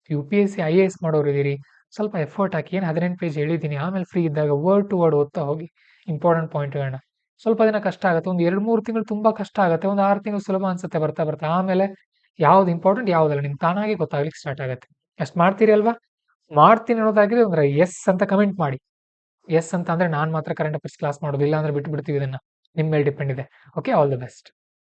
UPSC IAS ಮಾಡೋರು ಇದೀರಿ, ಸ್ವಲ್ಪ ಎಫರ್ಟ್ ಹಾಕಿ. ಏನು 18 ಪೇಜ್ ಹೇಳಿದ್ದೀನಿ, ಆಮೇಲೆ ಫ್ರೀ ಇದ್ದಾಗ ವರ್ಡ್ ಟು ವರ್ಡ್ ಓದ್ತಾ ಹೋಗಿ. ಇಂಪಾರ್ಟೆಂಟ್ ಪಾಯಿಂಟ್ಗಳನ್ನ. ಸ್ವಲ್ಪ ದಿನ ಕಷ್ಟ ಆಗುತ್ತೆ, ಒಂದು 2-3 ತಿಂಗಳು ತುಂಬಾ ಕಷ್ಟ ಆಗುತ್ತೆ, ಒಂದು 6 ತಿಂಗಳು ಸುಲಭ ಅನ್ಸುತ್ತೆ ಬರ್ತಾ ಬರ್ತಾ. ಆಮೇಲೆ ಯಾವ್ದು ಇಂಪಾರ್ಟೆಂಟ್ ಯಾವ್ದಲ್ಲ ನಿಮ್ಗೆ ತಾನಾಗಿ ಗೊತ್ತಾಗ್ಲಿಕ್ಕೆ ಸ್ಟಾರ್ಟ್ ಆಗುತ್ತೆ. ಅಷ್ಟು ಮಾಡ್ತೀರಿ ಅಲ್ವಾ? ಮಾಡ್ತೀನಿ ಅನ್ನೋದಾಗಿದೆ ಅಂದ್ರೆ ಎಸ್ ಅಂತ ಕಮೆಂಟ್ ಮಾಡಿ. ಎಸ್ ಅಂತ ಅಂದ್ರೆ ನಾನ್ ಮಾತ್ರ ಕರೆಂಟ್ ಅಫೇರ್ಸ್ ಕ್ಲಾಸ್ ಮಾಡೋದು, ಇಲ್ಲ ಅಂದ್ರೆ ಬಿಟ್ಟು ಬಿಡ್ತೀವಿ. ಇದನ್ನ ನಿಮ್ಮ ಮೇಲೆ ಡಿಪೆಂಡ್ ಇದೆ. Okay, all the best.